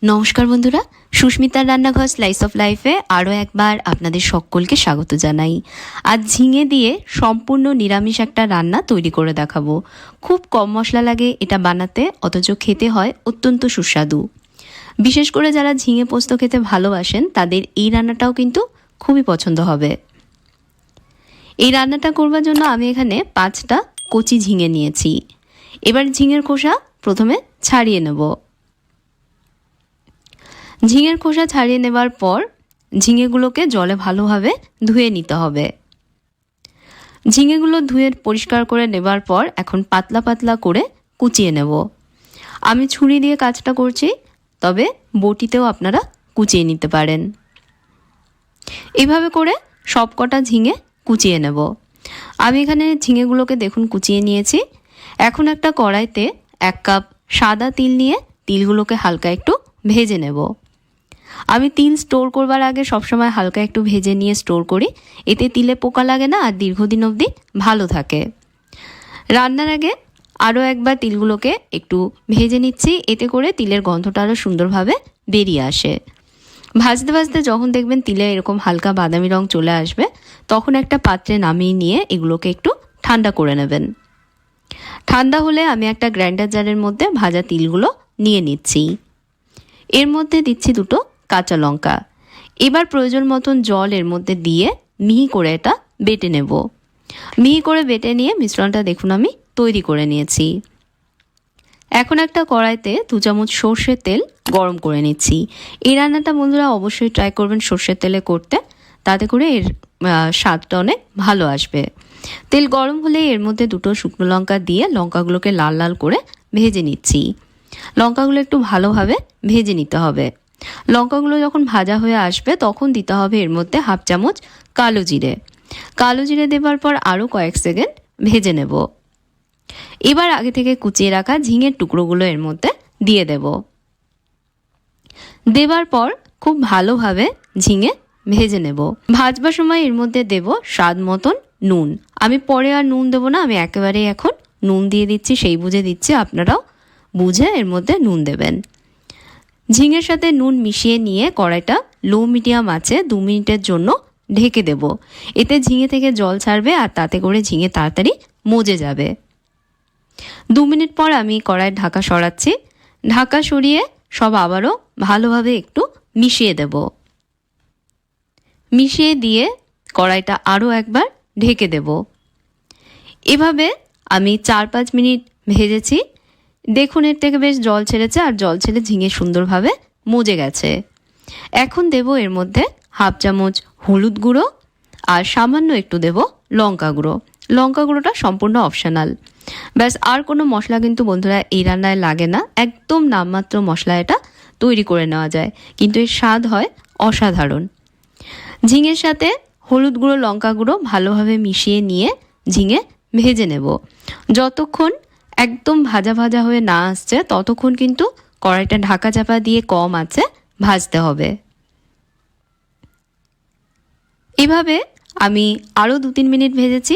নমস্কার বন্ধুরা, সুস্মিতার রান্নাঘর স্লাইস অফ লাইফে আরও একবার আপনাদের সকলকে স্বাগত জানাই। আজ ঝিঙে দিয়ে সম্পূর্ণ নিরামিষ একটা রান্না তৈরি করে দেখাবো। খুব কম মশলা লাগে এটা বানাতে, অথচ খেতে হয় অত্যন্ত সুস্বাদু। বিশেষ করে যারা ঝিঙে পোস্ত খেতে ভালোবাসেন তাদের এই রান্নাটাও কিন্তু খুবই পছন্দ হবে। এই রান্নাটা করবার জন্য আমি এখানে 5টা কচি ঝিঙে নিয়েছি। এবার ঝিঙের খোসা প্রথমে ছাড়িয়ে নেব। ঝিঙের খোসা ছাড়িয়ে নেবার পর ঝিঙেগুলোকে জলে ভালোভাবে ধুয়ে নিতে হবে। ঝিঙেগুলো ধুয়ে পরিষ্কার করে নেবার পর এখন পাতলা পাতলা করে কুচিয়ে নেব। আমি ছুরি দিয়ে কাজটা করছি, তবে বটিতেও আপনারা কুচিয়ে নিতে পারেন। এভাবে করে সব কটা ঝিঙে কুচিয়ে নেব। আমি এখানে ঝিঙেগুলোকে দেখুন কুচিয়ে নিয়েছি। এখন একটা কড়াইতে 1 কাপ সাদা তিল নিয়ে তিলগুলোকে হালকা একটু ভেজে নেব। আমি তিল স্টোর করবার আগে সবসময় হালকা একটু ভেজে নিয়ে স্টোর করি, এতে তিলে পোকা লাগে না আর দীর্ঘদিন অবধি ভালো থাকে। রান্নার আগে আরও একবার তিলগুলোকে একটু ভেজে নিচ্ছি, এতে করে তিলের গন্ধটা আরও সুন্দরভাবে বেরিয়ে আসে। ভাজতে ভাজতে যখন দেখবেন তিলে এরকম হালকা বাদামি রং চলে আসবে, তখন একটা পাত্রে নামিয়ে নিয়ে এগুলোকে একটু ঠান্ডা করে নেবেন। ঠান্ডা হলে আমি একটা গ্রাইন্ডার জারের মধ্যে ভাজা তিলগুলো নিয়ে নিচ্ছি। এর মধ্যে দিচ্ছি 2টো কাঁচা লঙ্কা। এবার প্রয়োজন মতন জল এর মধ্যে দিয়ে মিহি করে এটা বেটে নেব। মিহি করে বেটে নিয়ে মিশ্রণটা দেখুন আমি তৈরি করে নিয়েছি। এখন একটা কড়াইতে 2 চামচ সর্ষের তেল গরম করে নিচ্ছি। এই রান্নাটা বন্ধুরা অবশ্যই ট্রাই করবেন সর্ষের তেলে করতে, তাতে করে এর স্বাদটা অনেক ভালো আসবে। তেল গরম হলে এর মধ্যে 2টো শুকনো লঙ্কা দিয়ে লঙ্কাগুলোকে লাল লাল করে ভেজে নিচ্ছি। লঙ্কাগুলো একটু ভালোভাবে ভেজে নিতে হবে। লঙ্কাগুলো যখন ভাজা হয়ে আসবে তখন দিতে হবে এর মধ্যে 1/2 চামচ কালো জিরে। কালো জিরে দেবার পর আরও কয়েক সেকেন্ড ভেজে নেব। এবার আগে থেকে কুচিয়ে রাখা ঝিঙের টুকরোগুলো এর মধ্যে দিয়ে দেব। দেবার পর খুব ভালোভাবে ঝিঙে ভেজে নেব। ভাজবার সময় এর মধ্যে দেব স্বাদ মতন নুন। আমি পরে আর নুন দেবো না, আমি একেবারেই এখন নুন দিয়ে দিচ্ছি, সেই বুঝে দিচ্ছি, আপনারাও বুঝে এর মধ্যে নুন দেবেন। ঝিঙের সাথে নুন মিশিয়ে নিয়ে কড়াইটা লো মিডিয়াম আঁচে 2 মিনিটের জন্য ঢেকে দেব। এতে ঝিঙে থেকে জল ছাড়বে আর তাতে করে ঝিঙে তাড়াতাড়ি মজে যাবে। 2 মিনিট পর আমি কড়াইয়ের ঢাকা সরাচ্ছি। ঢাকা সরিয়ে সব আবারও ভালোভাবে একটু মিশিয়ে দেব। মিশিয়ে দিয়ে কড়াইটা আরও একবার ঢেকে দেব। এভাবে আমি 4-5 মিনিট ভেজেছি। দেখুন এর থেকে বেশ জল ছেড়েছে আর জল ছেড়ে ঝিঙে সুন্দরভাবে মজে গেছে। এখন দেব এর মধ্যে 1/2 চামচ হলুদ গুঁড়ো আর সামান্য একটু দেব লঙ্কা গুঁড়ো। লঙ্কা গুঁড়োটা সম্পূর্ণ অপশনাল। ব্যাস, আর কোনো মশলা কিন্তু বন্ধুরা এই রান্নায় লাগে না, একদম নামমাত্র মশলা এটা তৈরি করে নেওয়া যায়, কিন্তু এর স্বাদ হয় অসাধারণ। ঝিঙের সাথে হলুদ গুঁড়ো লঙ্কা গুঁড়ো ভালোভাবে মিশিয়ে নিয়ে ঝিঙে ভেজে নেব। যতক্ষণ একদম ভাজা ভাজা হয়ে না আসছে ততক্ষণ কিন্তু কড়াইটা ঢাকা চাপা দিয়ে কম আঁচে ভাজতে হবে। এভাবে আমি আরও 2-3 মিনিট ভেজেছি।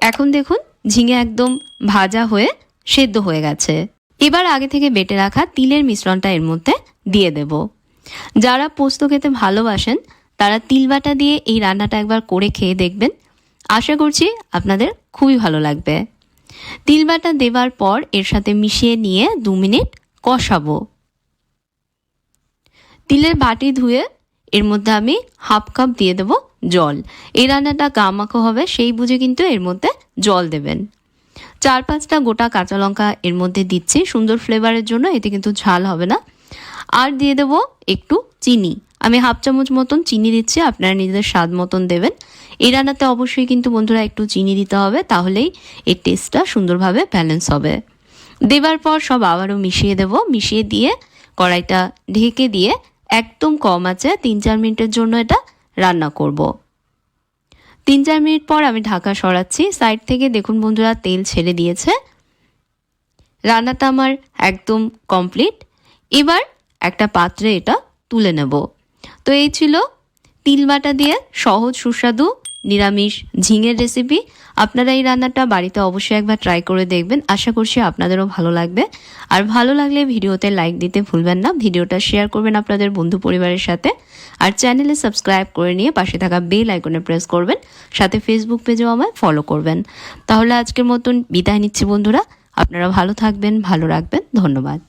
এখন দেখুন ঝিঙে একদম ভাজা হয়ে সেদ্ধ হয়ে গেছে। এবার আগে থেকে বেটে রাখা তিলের মিশ্রণটা এর মধ্যে দিয়ে দেব। যারা পোস্ত খেতে ভালোবাসেন তারা তিল বাটা দিয়ে এই রান্নাটা একবার করে খেয়ে দেখবেন, আশা করছি আপনাদের খুবই ভালো লাগবে। তিল বাটা দেবার পর এর সাথে মিশিয়ে নিয়ে 2 মিনিট কষাবো। তিলের বাটি ধুয়ে এর মধ্যে আমি 1/2 কাপ দিয়ে দেব জল। এই রান্নাটা গামাখো হবে, সেই বুঝে কিন্তু এর মধ্যে জল দেবেন। 4-5টা গোটা কাঁচা লঙ্কা এর মধ্যে দিচ্ছি সুন্দর ফ্লেভারের জন্য, এতে কিন্তু ঝাল হবে না। আর দিয়ে দেব একটু চিনি। আমি 1/2 চামচ মতন চিনি দিচ্ছি, আপনারা নিজেদের স্বাদ মতন দেবেন। এই রান্নাতে অবশ্যই কিন্তু বন্ধুরা একটু চিনি দিতে হবে, তাহলেই এর টেস্টটা সুন্দরভাবে ব্যালেন্স হবে। দেবার পর সব আবারও মিশিয়ে দেব। মিশিয়ে দিয়ে কড়াইটা ঢেকে দিয়ে একদম কম আঁচে 3-4 মিনিটের জন্য এটা রান্না করব। 3-4 মিনিট পর আমি ঢাকা সরাচ্ছি। সাইড থেকে দেখুন বন্ধুরা তেল ছেড়ে দিয়েছে। রান্নাটা আমার একদম কমপ্লিট। এবার একটা পাত্রে এটা তুলে নেব। তো এই ছিল তিল বাটা দিয়ে সহজ সুস্বাদু নিরামিষ ঝিঙের রেসিপি। আপনারা এই রান্নাটা বাড়িতে অবশ্যই একবার ট্রাই করে দেখবেন, আশা করছি আপনাদেরও ভালো লাগবে। আর ভালো লাগলে ভিডিওতে লাইক দিতে ভুলবেন না, ভিডিওটা শেয়ার করবেন আপনাদের বন্ধু পরিবারের সাথে, আর চ্যানেলে সাবস্ক্রাইব করে নিয়ে পাশে থাকা বেল আইকনে প্রেস করবেন, সাথে ফেসবুক পেজেও আমায় ফলো করবেন। তাহলে আজকের মতন বিদায় নিচ্ছি বন্ধুরা, আপনারা ভালো থাকবেন, ভালো রাখবেন, ধন্যবাদ।